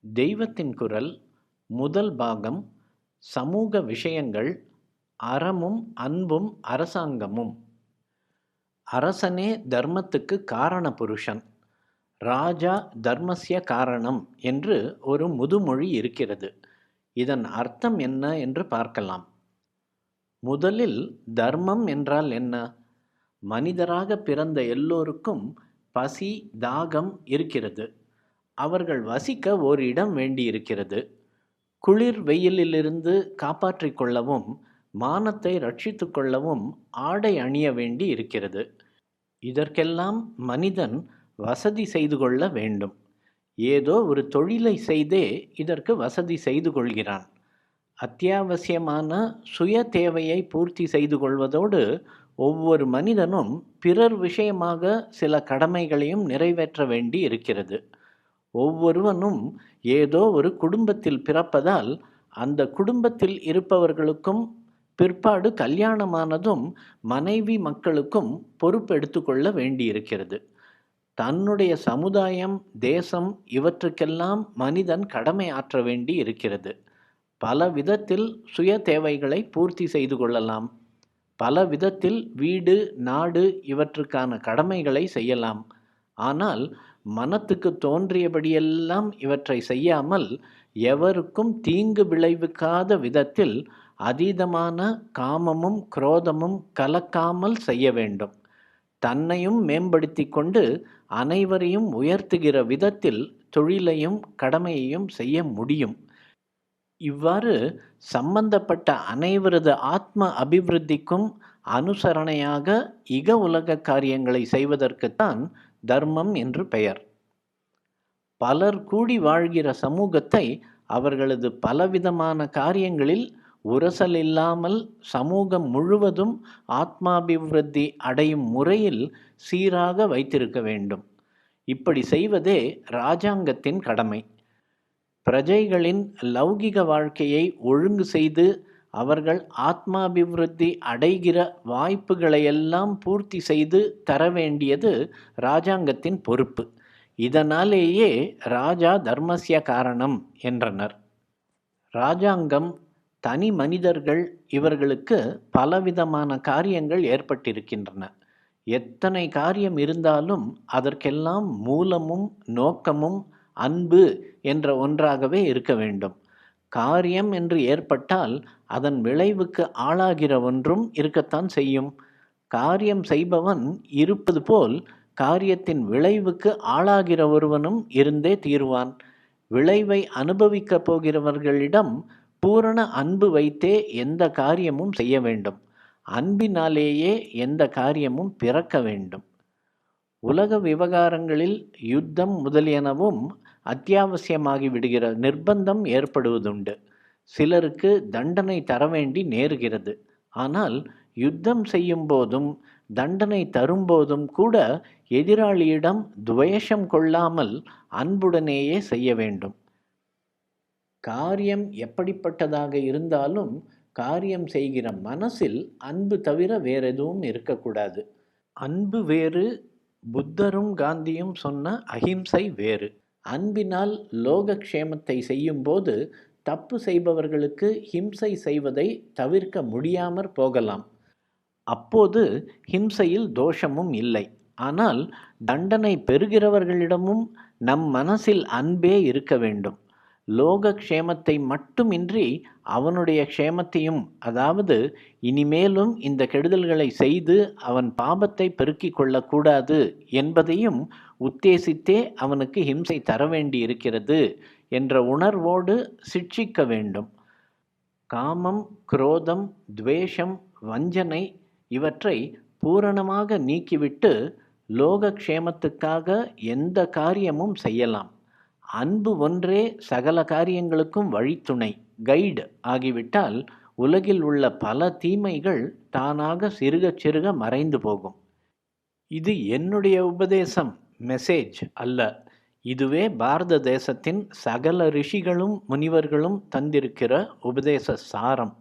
தெய்வத்தின் குரல் முதல் பாகம் சமூக விஷயங்கள் அறமும் அன்பும் அரசாங்கமும். அரசனே தர்மத்துக்கு காரண புருஷன். ராஜா தர்மஸ்ய காரணம் என்று ஒரு முதுமொழி இருக்கிறது. இதன் அர்த்தம் என்ன என்று பார்க்கலாம். முதலில் தர்மம் என்றால் என்ன? மனிதராக பிறந்த எல்லோருக்கும் பசி தாகம் இருக்கிறது. அவர்கள் வசிக்க ஓர் இடம் வேண்டியிருக்கிறது. குளிர் வெயிலிலிருந்து காப்பாற்றிக் கொள்ளவும் மானத்தை ரட்சித்து கொள்ளவும் ஆடை அணிய வேண்டி இருக்கிறது. இதற்கெல்லாம் மனிதன் வசதி செய்து கொள்ள வேண்டும். ஏதோ ஒரு தொழிலை செய்தே இதற்கு வசதி செய்து கொள்கிறான். அத்தியாவசியமான சுய தேவையை பூர்த்தி செய்து கொள்வதோடு ஒவ்வொரு மனிதனும் பிறர் விஷயமாக சில கடமைகளையும் நிறைவேற்ற வேண்டி இருக்கிறது. ஒவ்வொருவனும் ஏதோ ஒரு குடும்பத்தில் பிறப்பதால் அந்த குடும்பத்தில் இருப்பவர்களுக்கும் பிற்பாடு கல்யாணமானதும் மனைவி மக்களுக்கும் பொறுப்பெடுத்து கொள்ள வேண்டியிருக்கிறது. தன்னுடைய சமுதாயம் தேசம் இவற்றுக்கெல்லாம் மனிதன் கடமை ஆற்ற வேண்டி இருக்கிறது. பல விதத்தில் சுய தேவைகளை பூர்த்தி செய்து கொள்ளலாம். பல விதத்தில் வீடு நாடு இவற்றுக்கான கடமைகளை செய்யலாம். ஆனால் மனத்துக்கு தோன்றியபடியெல்லாம் இவற்றை செய்யாமல் எவருக்கும் தீங்கு விளைவிக்காத விதத்தில் அதீதமான காமமும் குரோதமும் கலக்காமல் செய்ய வேண்டும். தன்னையும் மேம்படுத்தி கொண்டு அனைவரையும் உயர்த்துகிற விதத்தில் தொழிலையும் கடமையையும் செய்ய முடியும். இவ்வாறு சம்பந்தப்பட்ட அனைவரது ஆத்ம அபிவிருத்திக்கும் அனுசரணையாக இக உலக காரியங்களை செய்வதற்குத்தான் தர்மம் என்று பெயர். பலர் கூடி வாழ்கிற சமூகத்தை அவர்களது பலவிதமான காரியங்களில் உரசல் இல்லாமல் சமூகம் முழுவதும் ஆத்மாபிவிருத்தி அடையும் முறையில் சீராக வைத்திருக்க வேண்டும். இப்படி செய்வதே இராஜாங்கத்தின் கடமை. பிரஜைகளின் லௌகிக வாழ்க்கையை ஒழுங்கு செய்து அவர்கள் ஆத்மாபிவிருத்தி அடைகிற வாய்ப்புகளையெல்லாம் பூர்த்தி செய்து தர வேண்டியது இராஜாங்கத்தின் பொறுப்பு. இதனாலேயே ராஜா தர்மஸ்ய காரணம் என்றனர். இராஜாங்கம் தனி மனிதர்கள் இவர்களுக்கு பலவிதமான காரியங்கள் ஏற்பட்டிருக்கின்றன. எத்தனை காரியம் இருந்தாலும் அதற்கெல்லாம் மூலமும் நோக்கமும் அன்பு என்ற ஒன்றாகவே இருக்க வேண்டும். காரியம் என்று ஏற்பட்டால் அதன் விளைவுக்கு ஆளாகிற ஒன்றும் இருக்கத்தான் செய்யும். காரியம் செய்பவன் இருப்பது போல் காரியத்தின் விளைவுக்கு ஆளாகிற ஒருவனும் இருந்தே தீருவான். விளைவை அனுபவிக்கப் போகிறவர்களிடம் பூரண அன்பு வைத்தே எந்த காரியமும் செய்ய வேண்டும். அன்பினாலேயே எந்த காரியமும் பிறக்க வேண்டும். உலக விவகாரங்களில் யுத்தம் முதலியனவும் அத்தியாவசியமாகி விடுகிற நிர்பந்தம் ஏற்படுவதுண்டு. சிலருக்கு தண்டனை தர வேண்டி நேருகிறது. ஆனால் யுத்தம் செய்யும் போதும் தண்டனை தரும்போதும் கூட எதிராளியிடம் துவேஷம் கொள்ளாமல் அன்புடனேயே செய்ய வேண்டும். காரியம் எப்படிப்பட்டதாக இருந்தாலும் காரியம் செய்கிற மனசில் அன்பு தவிர வேறெதுவும் இருக்கக்கூடாது. அன்பு வேறு, புத்தரும் காந்தியும் சொன்ன அஹிம்சை வேறு. அன்பினால் லோகக்ஷேமத்தை செய்யும்போது தப்பு செய்பவர்களுக்கு ஹிம்சை செய்வதை தவிர்க்க முடியாமற் போகலாம். அப்போது ஹிம்சையில் தோஷமும் இல்லை. ஆனால் தண்டனை பெறுகிறவர்களிடமும் நம் மனசில் அன்பே இருக்க வேண்டும். லோகக்ஷேமத்தை மட்டுமின்றி அவனுடைய க்ஷேமத்தையும், அதாவது இனிமேலும் இந்த கெடுதல்களை செய்து அவன் பாபத்தை பெருக்கிக் கொள்ளக்கூடாது என்பதையும் உத்தேசித்தே அவனுக்கு ஹிம்சை தர வேண்டி இருக்கிறது என்ற உணர்வோடு சிட்சிக்க வேண்டும். காமம் குரோதம் துவேஷம் வஞ்சனை இவற்றை பூரணமாக நீக்கிவிட்டு லோகக்ஷேமத்துக்காக எந்த காரியமும் செய்யலாம். அன்பு ஒன்றே சகல காரியங்களுக்கும் வழித்துணை, கைடு ஆகிவிட்டால் உலகில் உள்ள பல தீமைகள் தானாக சிறுக சிறுக மறைந்து போகும். இது என்னுடைய உபதேசம், மெசேஜ் அல்ல. இதுவே பாரத தேசத்தின் சகல ரிஷிகளும் முனிவர்களும் தந்திருக்கிற உபதேச சாரம்.